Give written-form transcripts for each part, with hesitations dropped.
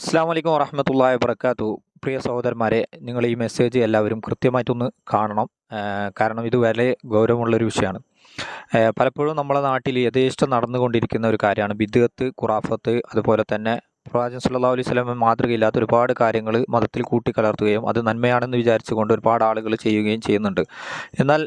അസ്സാം വലൈക്കും വറഹമത്തല്ലാഹി വബർക്കാത്തു. പ്രിയ സഹോദരന്മാരെ, നിങ്ങൾ ഈ മെസ്സേജ് എല്ലാവരും കൃത്യമായിട്ടൊന്ന് കാണണം. കാരണം ഇത് വളരെ ഗൗരവമുള്ളൊരു വിഷയമാണ്. പലപ്പോഴും നമ്മളെ നാട്ടിൽ യഥേഷ്ടം നടന്നുകൊണ്ടിരിക്കുന്ന ഒരു കാര്യമാണ് ബിദ്അത്ത്, ഖുറാഫത്ത്. അതുപോലെ തന്നെ പ്രവാചകൻ സല്ലല്ലാഹു അലൈഹി വസല്ലം മാതൃകയില്ലാത്ത ഒരുപാട് കാര്യങ്ങൾ മതത്തിൽ കൂട്ടിക്കലർത്തുകയും അത് നന്മയാണെന്ന് വിചാരിച്ചുകൊണ്ട് ഒരുപാട് ആളുകൾ ചെയ്യുകയും ചെയ്യുന്നുണ്ട്. എന്നാൽ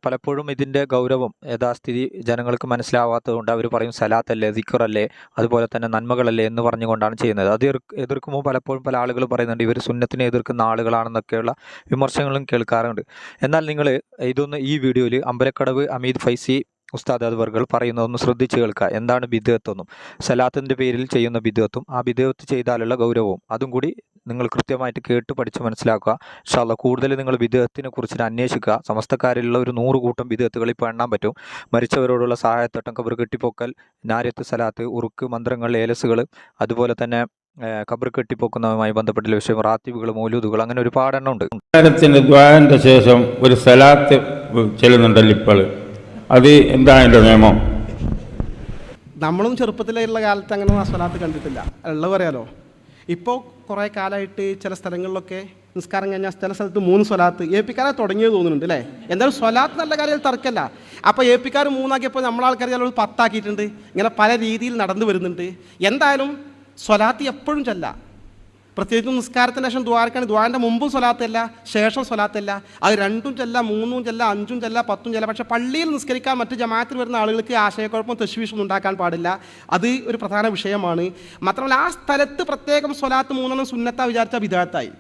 പലപ്പോഴും ഇതിൻ്റെ ഗൗരവം യഥാസ്ഥിതി ജനങ്ങൾക്ക് മനസ്സിലാവാത്തതുകൊണ്ട് അവർ പറയും സലാത്തല്ലേ, ദിക്റല്ലേ, അതുപോലെ തന്നെ നന്മകളല്ലേ എന്ന് പറഞ്ഞുകൊണ്ടാണ് ചെയ്യുന്നത്. അത് എതിർക്കുമ്പോൾ പലപ്പോഴും പല ആളുകൾ പറയുന്നുണ്ട് ഇവർ സുന്നത്തിനെ എതിർക്കുന്ന ആളുകളാണെന്നൊക്കെയുള്ള വിമർശനങ്ങളും കേൾക്കാറുണ്ട്. എന്നാൽ നിങ്ങൾ ഇതൊന്ന് ഈ വീഡിയോയിൽ അമ്പലക്കടവ് അമീദ് ഫൈസി ഉസ്താദ് അദ്വർകൾ പറയുന്നതൊന്ന് ശ്രദ്ധിച്ച് കേൾക്കുക. എന്താണ് ബിദ്അത്തെന്നും സലാത്തിൻ്റെ പേരിൽ ചെയ്യുന്ന ബിദ്അത്തും ആ ബിദ്അത്ത് ചെയ്താലുള്ള ഗൗരവവും അതും കൂടി നിങ്ങൾ കൃത്യമായിട്ട് കേട്ട് പഠിച്ച് മനസ്സിലാക്കുക. ഇൻഷാ അല്ലാഹ് കൂടുതൽ നിങ്ങൾ ബിദ്അത്തിനെ കുറിച്ചിട്ട് അന്വേഷിക്കുക. സമസ്തക്കാരിലുള്ള ഒരു 100 കൂട്ടം ബിദ്അത്തുകൾ ഇപ്പോൾ എണ്ണാൻ പറ്റും. മരിച്ചവരോടുള്ള സഹായത്തട്ടം, ഖബർ കെട്ടിപ്പൊക്കൽ, നാര്യത്ത് സലാത്ത്, ഉറുക്ക് മന്ത്രങ്ങൾ, ഏലസുകൾ, അതുപോലെ തന്നെ ഖബർ കെട്ടിപ്പൊക്കുന്നതുമായി ബന്ധപ്പെട്ടുള്ള വിഷയം, റാത്തീബുകൾ, മൗലൂദുകൾ, അങ്ങനെ ഒരുപാട് എണ്ണം ഉണ്ട്. ദ്വാന്റെ ശേഷം ഒരു സലാത്ത് ചെല്ലുന്നുണ്ടല്ലോ ഇപ്പോൾ, അത് എന്താ അതിൻ്റെ നിയമം? നമ്മളും ചെറുപ്പത്തിലുള്ള കാലത്ത് അങ്ങനെ ആ സ്വലാത്ത് കണ്ടിട്ടില്ല. ഉള്ളത് പറയാലോ. ഇപ്പോൾ കുറേ കാലമായിട്ട് ചില സ്ഥലങ്ങളിലൊക്കെ നിസ്കാരം കഴിഞ്ഞാൽ ചില സ്ഥലത്ത് 3 സ്വലാത്ത് ഏപ്പിക്കാരെ തുടങ്ങിയത് തോന്നുന്നുണ്ട് അല്ലേ? എന്തായാലും സ്വലാത്ത് നല്ല കാര്യം തർക്കമല്ല. അപ്പോൾ ഏപ്പിക്കാർ 3 ആക്കിയപ്പോൾ നമ്മളാൾക്കാർ ചിലപ്പോൾ 10 ആക്കിയിട്ടുണ്ട്. ഇങ്ങനെ പല രീതിയിൽ നടന്നു വരുന്നുണ്ട്. എന്തായാലും സ്വലാത്ത് എപ്പോഴും ചെല്ലാം. പ്രത്യേകിച്ചും നിസ്കാരത്തിന് ശേഷം ദ്വാരക്കാണ്. ദ്വാരൻ്റെ മുമ്പും സ്വലാത്തല്ല, ശേഷം സ്വലാത്തല്ല. അത് 2ഉം ചെല്ലാം, 3ഉം ചെല്ലാം, 5ഉം ചെല്ലാം, 10ഉം ചെല്ലാം. പക്ഷേ പള്ളിയിൽ നിസ്കരിക്കാൻ മറ്റ് ജമാഅത്തിൽ വരുന്ന ആളുകൾക്ക് ആശയക്കുഴപ്പം, തശ്വീഷൊന്നും ഉണ്ടാക്കാൻ പാടില്ല. അത് ഒരു പ്രധാന വിഷയമാണ്. മാത്രമല്ല ആ സ്ഥലത്ത് പ്രത്യേകം സ്വലാത്ത് 3 സുന്നത്താ വിചാരിച്ച ബിദ്അത്തായി.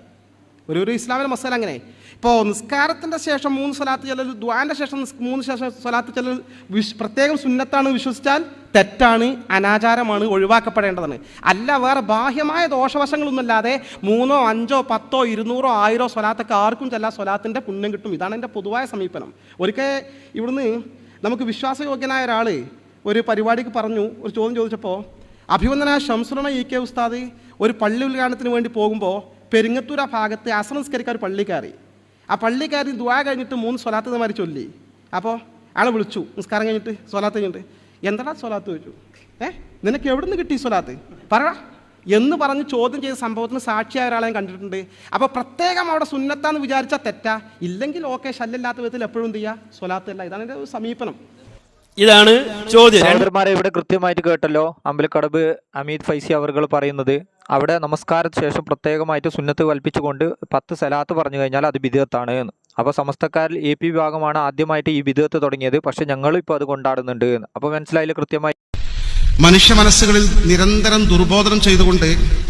ഒരു ഇസ്ലാമിലെ മസാല അങ്ങനെ. ഇപ്പോൾ നിസ്കാരത്തിൻ്റെ ശേഷം 3 സ്വലാത്ത് ചെല്ലൽ, ദ്വാൻ്റെ ശേഷം 3 ശേഷം സ്വലാത്ത് ചെല്ലൽ പ്രത്യേകം സുന്നത്താണ് വിശ്വസിച്ചാൽ തെറ്റാണ്, അനാചാരമാണ്, ഒഴിവാക്കപ്പെടേണ്ടതാണ്. അല്ല വേറെ ബാഹ്യമായ ദോഷവശങ്ങളൊന്നുമില്ലാതെ 3, 5, 10, 200, 1000 സ്വലാത്തൊക്കെ ആർക്കും ചെല്ലാ, സ്വലാത്തിൻ്റെ പുണ്യം കിട്ടും. ഇതാണ് എൻ്റെ പൊതുവായ സമീപനം. ഒരിക്കൽ ഇവിടുന്ന് നമുക്ക് വിശ്വാസയോഗ്യനായ ഒരാൾ ഒരു പരിപാടിക്ക് പറഞ്ഞു, ഒരു ചോദ്യം ചോദിച്ചപ്പോൾ അഭിവന്ദനായ ശംസുലന EK ഉസ്താദ് ഒരു പള്ളി ഉദ്ഘാടനത്തിന് വേണ്ടി പോകുമ്പോൾ പെരിങ്ങത്തൂർ ഭാഗത്ത് അസർ നിസ്കരിക്കാൻ ഒരു പള്ളി കയറി. ആ പള്ളി കയറി ദുആ കഴിഞ്ഞിട്ട് 3 സ്വലാത്ത് ഇതേമാതിരി ചൊല്ലി. അപ്പോൾ ആളെ വിളിച്ചു നിസ്കാരം കഴിഞ്ഞിട്ട്, സ്വലാത്ത് കഴിഞ്ഞിട്ട്, എന്താ സ്വലാത്ത് ചോദിച്ചു. നിനക്ക് എവിടെ നിന്ന് കിട്ടി സ്വലാത്ത് പറ എന്ന് പറഞ്ഞ് ചോദ്യം ചെയ്ത സംഭവത്തിന് സാക്ഷിയായ ഒരാളെ കണ്ടിട്ടുണ്ട്. അപ്പോൾ പ്രത്യേകം അവിടെ സുന്നത്താന്ന് വിചാരിച്ചാൽ തെറ്റാ, ഇല്ലെങ്കിൽ ഓക്കെ, ശല്യമില്ലാത്ത വിധത്തിൽ എപ്പോഴും എന്ത് ചെയ്യുക, സ്വലാത്തല്ല. ഇതാണ് എൻ്റെ സമീപനം. ഇതാണ് ചോദ്യം. സഹോദരന്മാരെ, ഇവിടെ കൃത്യമായിട്ട് കേട്ടല്ലോ അമ്പലക്കടവ് അമീദ് ഫൈസി അവർ പറയുന്നത്. അവിടെ നമസ്കാരത്തിന് ശേഷം പ്രത്യേകമായിട്ട് സുന്നത്ത് കൽപ്പിച്ചുകൊണ്ട് 10 സലാത്ത് പറഞ്ഞു കഴിഞ്ഞാൽ അത് ബിദ്അത്താണ് എന്ന്. അപ്പോൾ സമസ്തക്കാരിൽ AP വിഭാഗമാണ് ആദ്യമായിട്ട് ഈ ബിദ്അത്ത് തുടങ്ങിയത്. പക്ഷെ ഞങ്ങളും ഇപ്പോൾ അത് കൊണ്ടാടുന്നുണ്ട് എന്ന്. അപ്പോൾ മനസ്സിലായില്ല കൃത്യമായി. മനുഷ്യ മനസ്സുകളിൽ നിരന്തരം ദുർബോധനം ചെയ്തുകൊണ്ട്